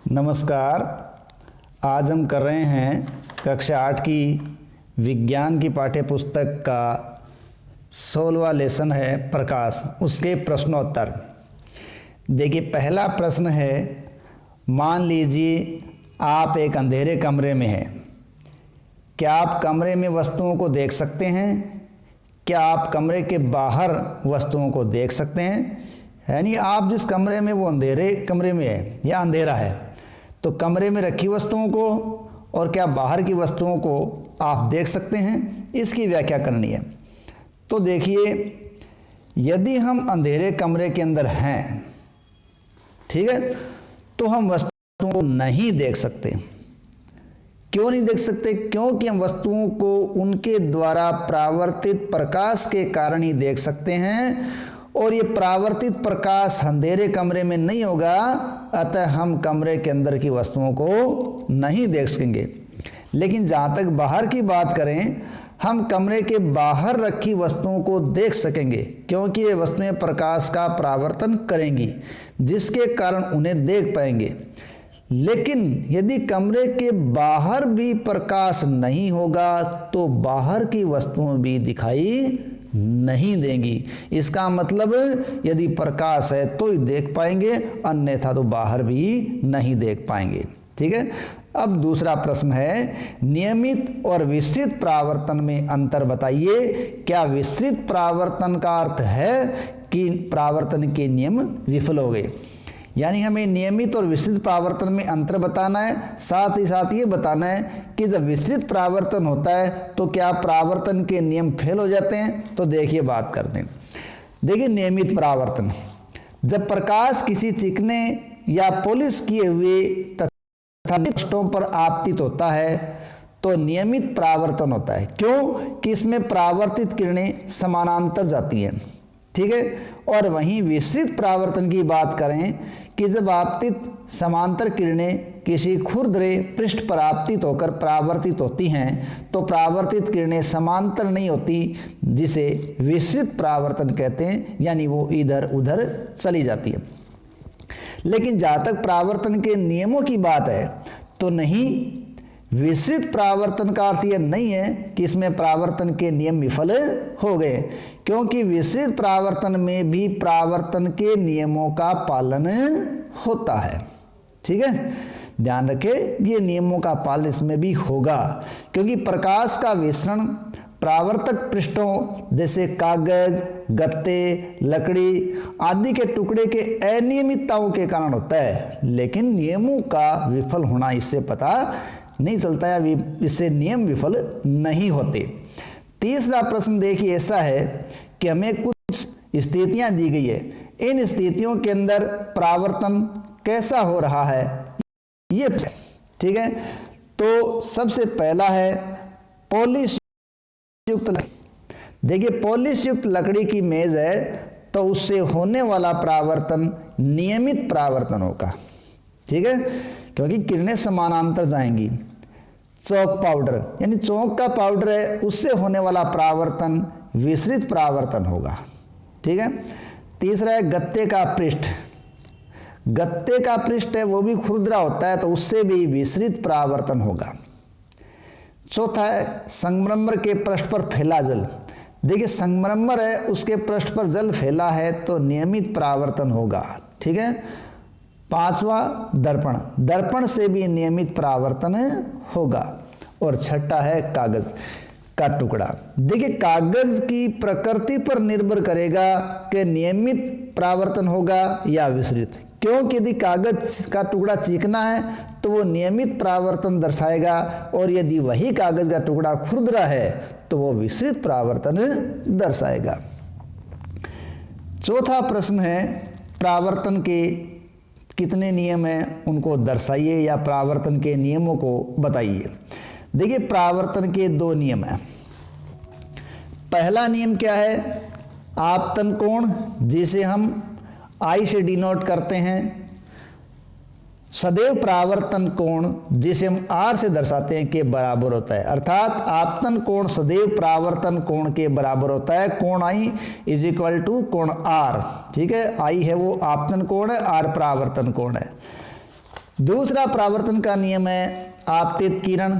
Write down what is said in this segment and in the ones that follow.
नमस्कार। आज हम कर रहे हैं कक्षा 8 की विज्ञान की पाठ्य पुस्तक का 16वां लेसन है प्रकाश, उसके प्रश्नोत्तर। देखिए, पहला प्रश्न है, मान लीजिए आप एक अंधेरे कमरे में हैं। क्या आप कमरे में वस्तुओं को देख सकते हैं? क्या आप कमरे के बाहर वस्तुओं को देख सकते हैं? यानी आप जिस कमरे में, वो अंधेरे कमरे में है या अंधेरा है, तो कमरे में रखी वस्तुओं को और क्या बाहर की वस्तुओं को आप देख सकते हैं? इसकी व्याख्या करनी है। तो देखिए, यदि हम अंधेरे कमरे के अंदर हैं, ठीक है, तो हम वस्तुओं को नहीं देख सकते। क्यों नहीं देख सकते? क्योंकि हम वस्तुओं को उनके द्वारा परावर्तित प्रकाश के कारण ही देख सकते हैं, और ये परावर्तित प्रकाश अंधेरे कमरे में नहीं होगा, अतः हम कमरे के अंदर की वस्तुओं को नहीं देख सकेंगे। लेकिन जहाँ तक बाहर की बात करें, हम कमरे के बाहर रखी वस्तुओं को देख सकेंगे, क्योंकि ये वस्तुएं प्रकाश का परावर्तन करेंगी, जिसके कारण उन्हें देख पाएंगे। लेकिन यदि कमरे के बाहर भी प्रकाश नहीं होगा, तो बाहर की वस्तुएं भी दिखाई नहीं देंगी। इसका मतलब यदि प्रकाश है तो ही देख पाएंगे, अन्यथा तो बाहर भी नहीं देख पाएंगे। ठीक है। अब दूसरा प्रश्न है, नियमित और विस्तृत परावर्तन में अंतर बताइए। क्या विस्तृत परावर्तन का अर्थ है कि परावर्तन के नियम विफल हो गए? यानी हमें नियमित और विस्तृत परावर्तन में अंतर बताना है, साथ ही साथ ये बताना है कि जब विस्तृत परावर्तन होता है तो क्या परावर्तन के नियम फेल हो जाते हैं। तो देखिए, बात करते हैं। देखिए, नियमित परावर्तन, जब प्रकाश किसी चिकने या पॉलिश किए हुए तथा पृष्ठों पर आपतित होता है तो नियमित परावर्तन होता है। क्यों? कि इसमें परावर्तित किरणें समानांतर जाती हैं। ठीक है। और वहीं विस्तृत परावर्तन की बात करें कि जब आपतित समांतर किरणें किसी खुरदरे पृष्ठ पर आपतित होकर परावर्तित होती हैं, तो परावर्तित किरणें समांतर नहीं होती, जिसे विस्तृत परावर्तन कहते हैं, यानी वो इधर उधर चली जाती है। लेकिन जहाँ तक परावर्तन के नियमों की बात है, तो नहीं, विस्तृत परावर्तन का अर्थ यह नहीं है कि इसमें परावर्तन के नियम विफल हो गए, क्योंकि विस्तृत परावर्तन में भी परावर्तन के नियमों का पालन होता है। ठीक है, ध्यान रखें, ये नियमों का पालन इसमें भी होगा, क्योंकि प्रकाश का विसरण परावर्तक पृष्ठों जैसे कागज, गत्ते, लकड़ी आदि के टुकड़े के अनियमितताओं के कारण होता है। लेकिन नियमों का विफल होना इससे पता नहीं चलता है, इससे नियम विफल नहीं होते। तीसरा प्रश्न देखिए, ऐसा है कि हमें कुछ स्थितियां दी गई है, इन स्थितियों के अंदर परावर्तन कैसा हो रहा है ये। ठीक है, तो सबसे पहला है पॉलिश युक्त लकड़ी। देखिए, पॉलिश युक्त लकड़ी की मेज है तो उससे होने वाला परावर्तन नियमित परावर्तन होगा। ठीक है, क्योंकि किरणें समानांतर जाएंगी। चौक पाउडर, यानी चौक का पाउडर है, उससे होने वाला परावर्तन विस्तृत परावर्तन होगा। ठीक है। तीसरा है गत्ते का पृष्ठ। गत्ते का पृष्ठ है, वो भी खुरदरा होता है, तो उससे भी विस्तृत परावर्तन होगा। चौथा है संगमरमर के पृष्ठ पर फैला जल। देखिए, संगमरमर है, उसके पृष्ठ पर जल फैला है तो नियमित परावर्तन होगा। ठीक है। पांचवा दर्पण, दर्पण से भी नियमित परावर्तन होगा। और छठा है कागज का टुकड़ा। देखिए, कागज की प्रकृति पर निर्भर करेगा कि नियमित परावर्तन होगा या विस्तृत। क्योंकि यदि कागज का टुकड़ा चिकना है तो वो नियमित परावर्तन दर्शाएगा, और यदि वही कागज का टुकड़ा खुरदरा है तो वो विस्तृत परावर्तन दर्शाएगा। चौथा प्रश्न है, परावर्तन के कितने नियम हैं उनको दर्शाइए, या परावर्तन के नियमों को बताइए। देखिए, परावर्तन के दो नियम हैं। पहला नियम क्या है? आपतन कोण, जिसे हम आई से डिनोट करते हैं। सदैव परावर्तन कोण, जिसे हम आर से दर्शाते हैं, के बराबर होता है। अर्थात आपतन कोण सदैव परावर्तन कोण के बराबर होता है। कोण आई इज इक्वल टू कोण आर। ठीक है, आई है वो आपतन कोण है, आर परावर्तन कोण है। दूसरा परावर्तन का नियम है आपतित किरण,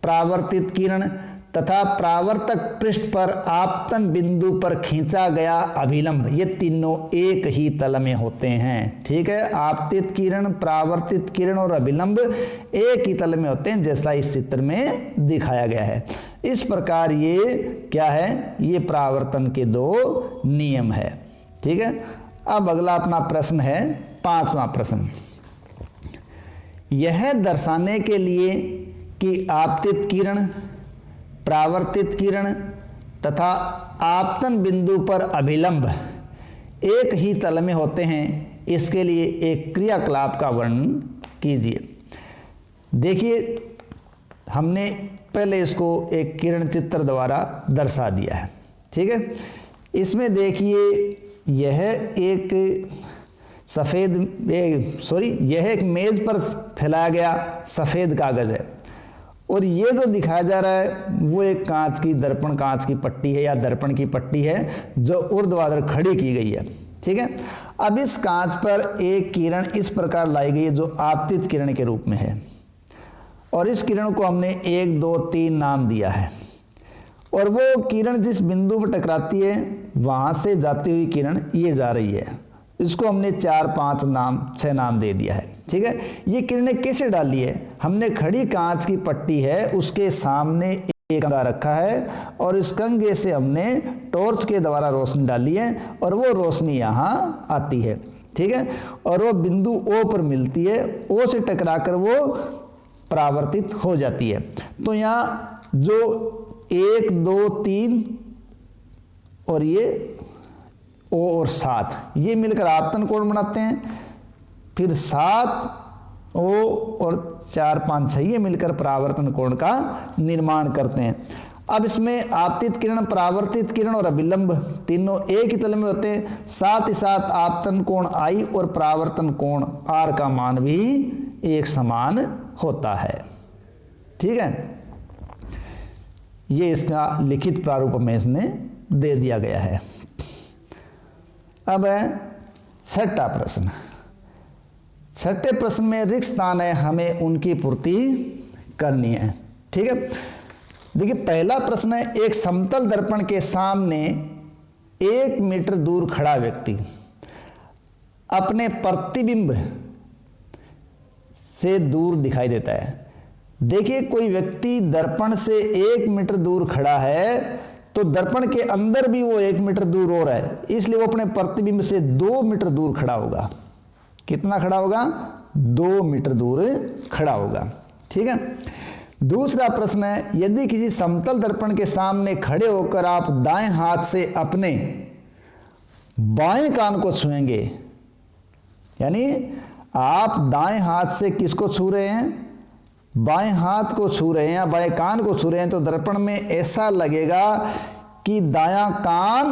परावर्तित किरण तथा परावर्तक पृष्ठ पर आपतन बिंदु पर खींचा गया अभिलंब, ये तीनों एक ही तल में होते हैं। ठीक है, आपतित किरण, परावर्तित किरण और अभिलंब एक ही तल में होते हैं, जैसा इस चित्र में दिखाया गया है। इस प्रकार ये क्या है, ये परावर्तन के दो नियम है। ठीक है, अब अगला अपना प्रश्न है 5वां प्रश्न। यह दर्शाने के लिए कि आपतित किरण, परावर्तित किरण तथा आपतन बिंदु पर अभिलंब एक ही तल में होते हैं, इसके लिए एक क्रियाकलाप का वर्णन कीजिए। देखिए, हमने पहले इसको एक किरण चित्र द्वारा दर्शा दिया है। ठीक है, इसमें देखिए यह एक यह एक मेज पर फैलाया गया सफ़ेद कागज़ है, और ये जो दिखाया जा रहा है वो एक कांच की दर्पण कांच की पट्टी है या दर्पण की पट्टी है जो ऊर्ध्वाधर खड़ी की गई है। ठीक है, अब इस कांच पर एक किरण इस प्रकार लाई गई है जो आपतित किरण के रूप में है, और इस किरण को हमने 1, 2, 3 नाम दिया है, और वो किरण जिस बिंदु पर टकराती है वहाँ से जाती हुई किरण ये जा रही है, इसको हमने 4, 5 नाम 6 नाम दे दिया है। ठीक है, ये किरणें कैसे डाली है, हमने खड़ी कांच की पट्टी है उसके सामने एक कंगा रखा है, और इस कंगे से हमने टॉर्च के द्वारा रोशनी डाली है, और वो रोशनी यहाँ आती है। ठीक है, और वो बिंदु ओ पर मिलती है, ओ से टकराकर वो परावर्तित हो जाती है। तो यहाँ जो 1, 2, 3 और ये ओ और 7 ये मिलकर आपतन कोण बनाते हैं, फिर 7 ओ और 4, 5, 6 ये मिलकर परावर्तन कोण का निर्माण करते हैं। अब इसमें आपतित किरण, परावर्तित किरण और अभिलंब तीनों एक ही तल में होते हैं, साथ ही साथ आपतन कोण I और परावर्तन कोण R का मान भी एक समान होता है। ठीक है, ये इसका लिखित प्रारूप में इसने दे दिया गया है। अब है 6ठा प्रश्न। 6ठे प्रश्न में रिक्त स्थान है, हमें उनकी पूर्ति करनी है। ठीक है, देखिए पहला प्रश्न है, एक समतल दर्पण के सामने 1 मीटर दूर खड़ा व्यक्ति अपने प्रतिबिंब से दूर दिखाई देता है। देखिए, कोई व्यक्ति दर्पण से 1 मीटर दूर खड़ा है, तो दर्पण के अंदर भी वो 1 मीटर दूर हो रहा है, इसलिए वो अपने प्रतिबिंब से 2 मीटर दूर खड़ा होगा। कितना खड़ा होगा? 2 मीटर दूर खड़ा होगा। ठीक है, दूसरा प्रश्न है, यदि किसी समतल दर्पण के सामने खड़े होकर आप दाएं हाथ से अपने बाएं कान को छुएंगे, यानी आप दाएं हाथ से किसको छू रहे हैं? बाएं हाथ को छू रहे हैं या बाएं कान को छू रहे हैं, तो दर्पण में ऐसा लगेगा कि दायां कान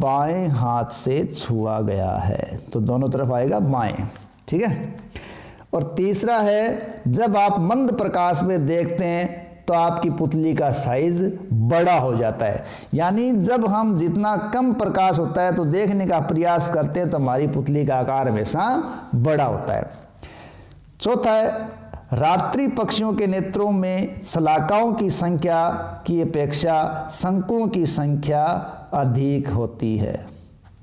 बाएं हाथ से छुआ गया है, तो दोनों तरफ आएगा बाएं। ठीक है, और तीसरा है, जब आप मंद प्रकाश में देखते हैं तो आपकी पुतली का साइज बड़ा हो जाता है, यानी जब हम जितना कम प्रकाश होता है तो देखने का प्रयास करते हैं तो हमारी पुतली का आकार हमेशा बड़ा होता है। चौथा है, रात्रि पक्षियों के नेत्रों में शलाकाओं की संख्या की अपेक्षा शंकुओं की संख्या अधिक होती है।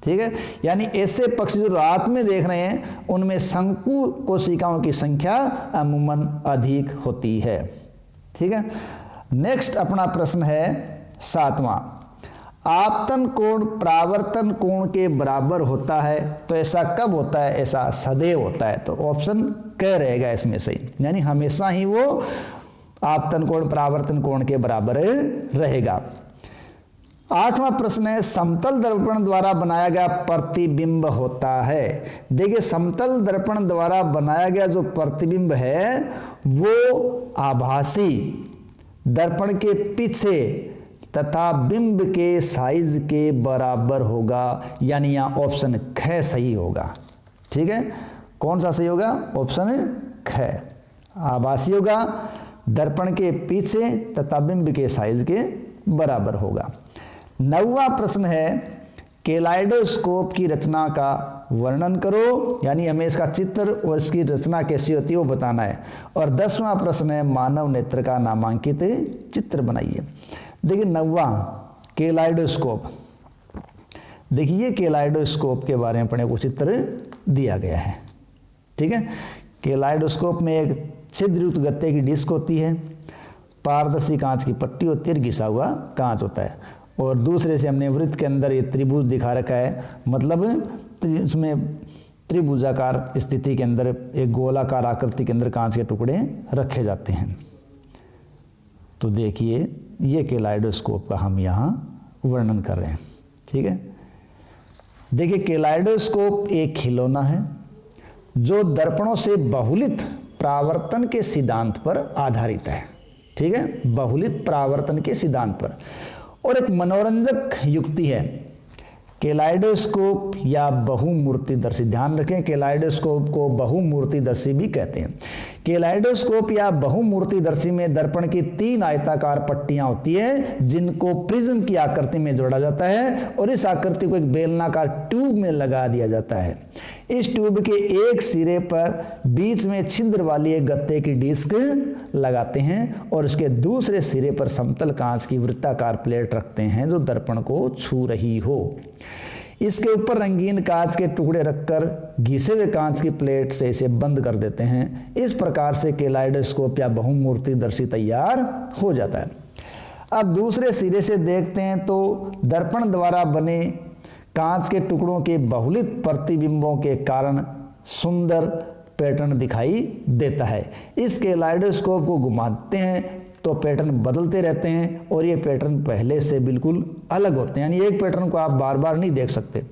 ठीक है, यानी ऐसे पक्षी जो रात में देख रहे हैं उनमें शंकु कोशिकाओं की संख्या अमूमन अधिक होती है। ठीक है, नेक्स्ट अपना प्रश्न है 7वां, आपतन कोण परावर्तन कोण के बराबर होता है, तो ऐसा कब होता है? ऐसा सदैव होता है, तो ऑप्शन क रहेगा इसमें से, यानी हमेशा ही वो आपतन कोण परावर्तन कोण के बराबर रहेगा। 8वां प्रश्न है, समतल दर्पण द्वारा बनाया गया प्रतिबिंब होता है। देखिए, समतल दर्पण द्वारा बनाया गया जो प्रतिबिंब है वो आभासी दर्पण के पीछे तथा बिंब के साइज के बराबर होगा, यानी यहाँ ऑप्शन ख सही होगा। ठीक है, कौन सा सही होगा? ऑप्शन ख, आभासी होगा, दर्पण के पीछे तथा बिंब के साइज के बराबर होगा। 9वां प्रश्न है, केलाइडोस्कोप की रचना का वर्णन करो, यानी हमें इसका चित्र और इसकी रचना कैसी होती है वो बताना है। और 10वां प्रश्न है मानव नेत्र का नामांकित चित्र बनाइए। देखिए 9वां केलाइडोस्कोप। देखिए केलाइडोस्कोप के बारे में पढ़ने को चित्र दिया गया है, ठीक है। केलाइडोस्कोप में एक छिद्रयुक्त गत्ते की डिस्क होती है, पारदर्शी कांच की पट्टी होती है और घिसा हुआ कांच होता है। और दूसरे से हमने वृत्त के अंदर ये त्रिभुज दिखा रखा है, मतलब उसमें त्रिभुजाकार स्थिति के अंदर एक गोलाकार आकृति के अंदर कांच के टुकड़े रखे जाते हैं। तो देखिए ये केलाइडोस्कोप का हम यहाँ वर्णन कर रहे हैं, ठीक है। देखिए केलाइडोस्कोप एक खिलौना है जो दर्पणों से बहुलित परावर्तन के सिद्धांत पर आधारित है, ठीक है, बहुलित परावर्तन के सिद्धांत पर, और एक मनोरंजक युक्ति है। केलाइडोस्कोप या बहुमूर्तिदर्शी, ध्यान रखें केलाइडोस्कोप को बहुमूर्तिदर्शी भी कहते हैं। केलाइडोस्कोप या बहुमूर्तिदर्शी में दर्पण की 3 आयताकार पट्टियां होती है जिनको प्रिज्म की आकृति में जोड़ा जाता है और इस आकृति को एक बेलनाकार ट्यूब में लगा दिया जाता है। इस ट्यूब के एक सिरे पर बीच में छिद्र वाली एक गत्ते की डिस्क लगाते हैं और उसके दूसरे सिरे पर समतल कांच की वृत्ताकार प्लेट रखते हैं जो दर्पण को छू रही हो। इसके ऊपर रंगीन कांच के टुकड़े रखकर घिसे हुए कांच की प्लेट से इसे बंद कर देते हैं। इस प्रकार से केलाइडोस्कोप या बहुमूर्तिदर्शी तैयार हो जाता है। अब दूसरे सिरे से देखते हैं तो दर्पण द्वारा बने कांच के टुकड़ों के बहुलित प्रतिबिंबों के कारण सुंदर पैटर्न दिखाई देता है। इस केलाइडोस्कोप को घुमाते हैं तो पैटर्न बदलते रहते हैं और ये पैटर्न पहले से बिल्कुल अलग होते हैं, यानी एक पैटर्न को आप बार बार नहीं देख सकते।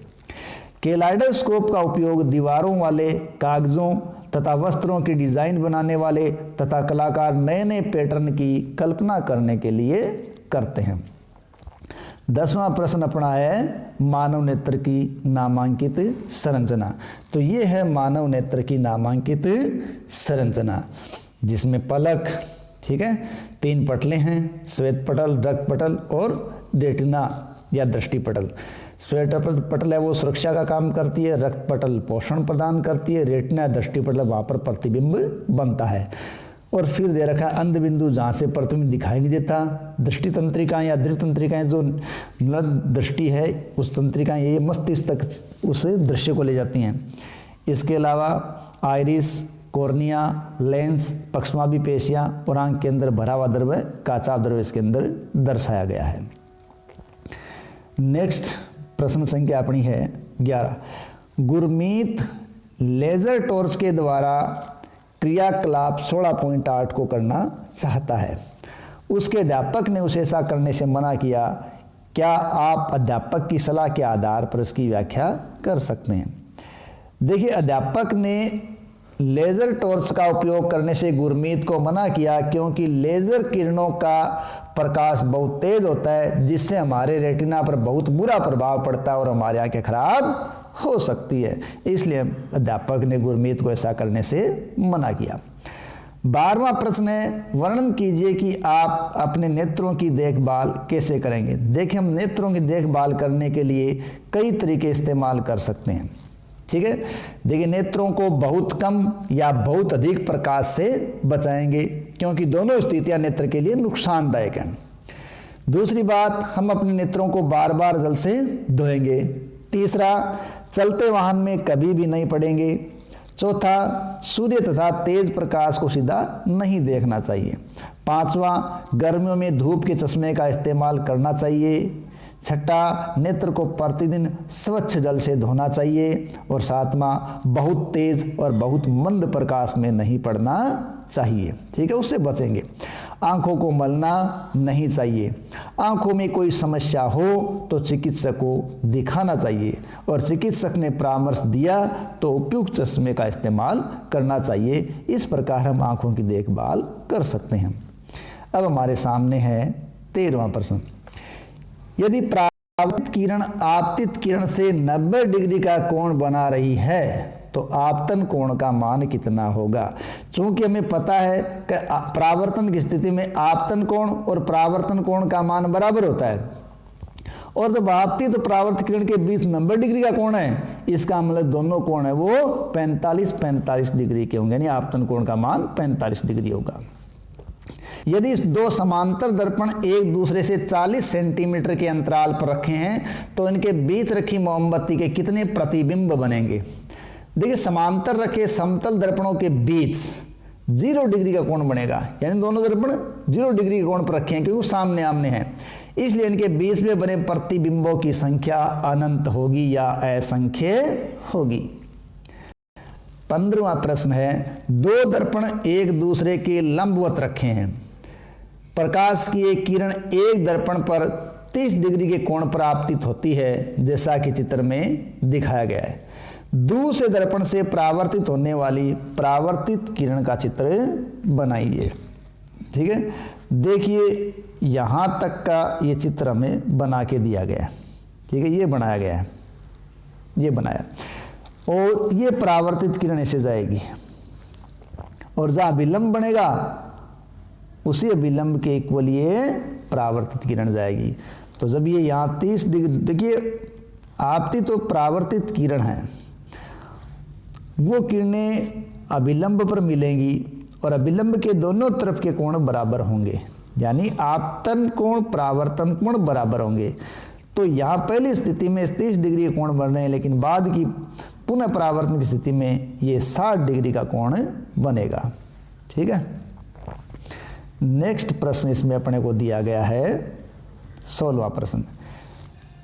केलाइडोस्कोप का उपयोग दीवारों वाले कागजों तथा वस्त्रों की डिजाइन बनाने वाले तथा कलाकार नए नए पैटर्न की कल्पना करने के लिए करते हैं। 10वां प्रश्न अपना है मानव नेत्र की नामांकित संरचना। तो ये है मानव नेत्र की नामांकित संरचना, जिसमें पलक, ठीक है, 3 पटलें हैं, श्वेत पटल, रक्त पटल और रेटिना या दृष्टि पटल। श्वेत पटल है वो सुरक्षा का काम करती है, रक्त पटल पोषण प्रदान करती है, रेटिना दृष्टि पटल वहाँ पर प्रतिबिंब बनता है। और फिर दे रखा है अंध बिंदु जहाँ से प्रतिबिंब दिखाई नहीं देता। दृष्टि तंत्रिकाएं या दृढ़ तंत्रिकाएं जो दृष्टि है उस तंत्रिकाएं ये मस्तिष्क तक उस दृश्य को ले जाती हैं। इसके अलावा आइरिस, कॉर्निया, लेंस, पक्षमापी पेशियां और आंख के अंदर भरा हुआ द्रव्य, काचाभ द्रव्य इसके अंदर दर्शाया गया है। नेक्स्ट प्रश्न संख्या अपनी है 11। गुरमीत लेजर टॉर्च के द्वारा क्रियाकलाप 16.8 को करना चाहता है। उसके अध्यापक ने उसे ऐसा करने से मना किया। क्या आप अध्यापक की सलाह के आधार पर इसकी व्याख्या कर सकते हैं? देखिए अध्यापक ने लेज़र टॉर्च का उपयोग करने से गुरमीत को मना किया क्योंकि लेज़र किरणों का प्रकाश बहुत तेज होता है जिससे हमारे रेटिना पर बहुत बुरा प्रभाव पड़ता है और हमारी आंखें खराब हो सकती है। इसलिए अध्यापक ने गुरमीत को ऐसा करने से मना किया। 12वां प्रश्न है, वर्णन कीजिए कि आप अपने नेत्रों की देखभाल कैसे करेंगे। देखिए हम नेत्रों की देखभाल करने के लिए कई तरीके इस्तेमाल कर सकते हैं, ठीक है। देखिए नेत्रों को बहुत कम या बहुत अधिक प्रकाश से बचाएंगे क्योंकि दोनों स्थितियां नेत्र के लिए नुकसानदायक हैं। दूसरी बात, हम अपने नेत्रों को बार बार जल से धोएंगे। तीसरा, चलते वाहन में कभी भी नहीं पड़ेंगे। चौथा, सूर्य तथा तेज प्रकाश को सीधा नहीं देखना चाहिए। 5वां, गर्मियों में धूप के चश्मे का इस्तेमाल करना चाहिए। 6ठा, नेत्र को प्रतिदिन स्वच्छ जल से धोना चाहिए। और 7वां, बहुत तेज और बहुत मंद प्रकाश में नहीं पड़ना चाहिए, ठीक है, उससे बचेंगे। आंखों को मलना नहीं चाहिए। आंखों में कोई समस्या हो तो चिकित्सक को दिखाना चाहिए और चिकित्सक ने परामर्श दिया तो उपयुक्त चश्मे का इस्तेमाल करना चाहिए। इस प्रकार हम आंखों की देखभाल कर सकते हैं। अब हमारे सामने है 13वां प्रश्न। यदि परावर्तित किरण आपतित किरण से 90 डिग्री का कोण बना रही है तो आपतन कोण का मान कितना होगा। चूंकि हमें पता है कि परावर्तन की स्थिति में आपतन कोण और परावर्तन कोण का मान बराबर होता है और जब आपतित तो परावर्तित किरण के बीच 90 डिग्री का कोण है, इसका मतलब दोनों कोण है वो 45 डिग्री के होंगे, यानी आपतन कोण का मान 45 डिग्री होगा। यदि दो समांतर दर्पण एक दूसरे से 40 सेंटीमीटर के अंतराल पर रखे हैं तो इनके बीच रखी मोमबत्ती के कितने प्रतिबिंब बनेंगे। देखिए, समांतर रखे समतल दर्पणों के बीच 0 डिग्री का कोण बनेगा, यानी दोनों दर्पण 0 डिग्री के कोण पर रखे हैं क्योंकि सामने आमने हैं, इसलिए इनके बीच में बने प्रतिबिंबों की संख्या अनंत होगी या असंख्य होगी। 15वां प्रश्न है, दो दर्पण एक दूसरे के लंबवत रखे हैं। प्रकाश की एक किरण एक दर्पण पर 30 डिग्री के कोण पर आपतित होती है, जैसा कि चित्र में दिखाया गया है। दूसरे दर्पण से परावर्तित होने वाली परावर्तित किरण का चित्र बनाइए। ठीक है, देखिए यहाँ तक का ये चित्र हमें बना के दिया गया है। ठीक है, ये बनाया गया है, ये बनाया, और ये परावर्तित किरण ऐसे जाएगी और जहाँ विलंब बनेगा उसी विलंब के इक्वल ये परावर्तित किरण जाएगी। तो जब ये यहाँ 30 डिग्री, देखिए आपतित तो परावर्तित किरण है, वो किरणें अभिलंब पर मिलेंगी और अभिलंब के दोनों तरफ के कोण बराबर होंगे, यानी आपतन कोण परावर्तन कोण बराबर होंगे। तो यहाँ पहली स्थिति में 30 डिग्री के कोण बन रहे हैं, लेकिन बाद की पुनः परावर्तन की स्थिति में ये 60 डिग्री का कोण बनेगा। ठीक है, नेक्स्ट प्रश्न इसमें अपने को दिया गया है 16वां प्रश्न।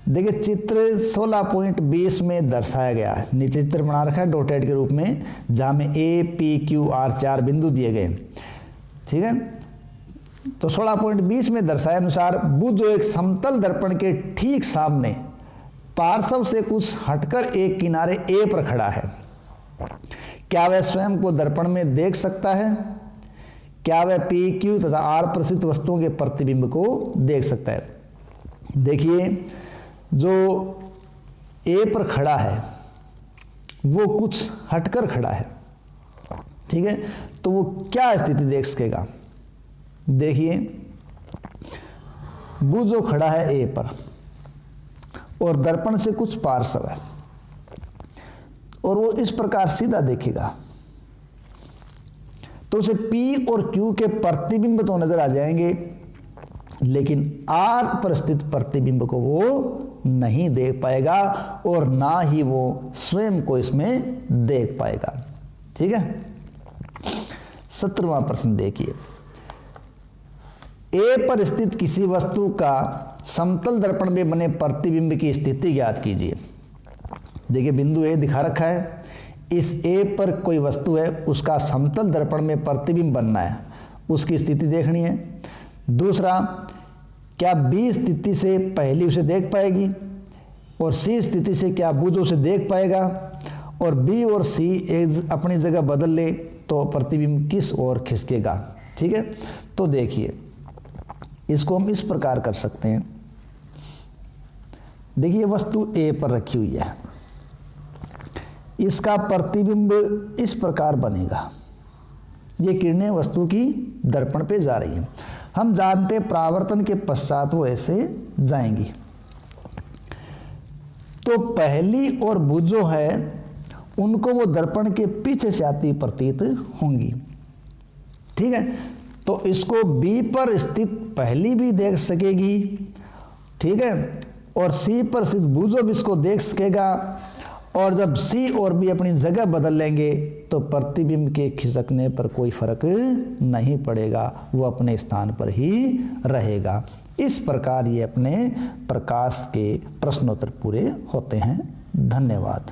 देखिए, चित्र 16.20 में दर्शाया गया है, नीचे चित्र बना रखा है डॉटेड के रूप में, जहाँ में A, P, Q, R 4 बिंदु दिए गए। ठीक है, तो 16.20 में दर्शाए अनुसार बुध जो एक समतल दर्पण के ठीक सामने पार्श्व से कुछ हटकर एक किनारे A पर खड़ा है, क्या वह स्वयं को दर्पण में देख सकता है? क्या वह P, Q तथा R पर स्थित वस्तुओं के प्रतिबिंब को देख सकता है? देखिए, जो A पर खड़ा है वो कुछ हटकर खड़ा है। ठीक है, तो वो क्या स्थिति देख सकेगा? देखिए, बुध जो खड़ा है A पर और दर्पण से कुछ पार्श्व है और वो इस प्रकार सीधा देखेगा, तो उसे P और Q के प्रतिबिंब तो नजर आ जाएंगे, लेकिन R पर स्थित प्रतिबिंब को वो नहीं देख पाएगा और ना ही वो स्वयं को इसमें देख पाएगा। ठीक है, 17वां प्रश्न देखिए, A पर स्थित किसी वस्तु का समतल दर्पण में बने प्रतिबिंब की स्थिति ज्ञात कीजिए। देखिए, बिंदु A दिखा रखा है, इस A पर कोई वस्तु है, उसका समतल दर्पण में प्रतिबिंब बनना है, उसकी स्थिति देखनी है। दूसरा, क्या B स्थिति से पहली उसे देख पाएगी और C स्थिति से क्या बुध उसे देख पाएगा, और B और C अपनी जगह बदल ले तो प्रतिबिंब किस ओर खिसकेगा। ठीक है, तो देखिए, इसको हम इस प्रकार कर सकते हैं। देखिए, वस्तु A पर रखी हुई है, इसका प्रतिबिंब इस प्रकार बनेगा, ये किरणें वस्तु की दर्पण पे जा रही हैं। हम जानते हैं परावर्तन के पश्चात वो ऐसे जाएंगी, तो पहली और बुध जो है उनको वो दर्पण के पीछे से आती प्रतीत होंगी। ठीक है, तो इसको B पर स्थित पहली भी देख सकेगी। ठीक है, और C पर स्थित बुध भी इसको देख सकेगा, और जब C और B अपनी जगह बदल लेंगे तो प्रतिबिंब के खिसकने पर कोई फर्क नहीं पड़ेगा, वो अपने स्थान पर ही रहेगा। इस प्रकार ये अपने प्रकाश के प्रश्नोत्तर पूरे होते हैं। धन्यवाद।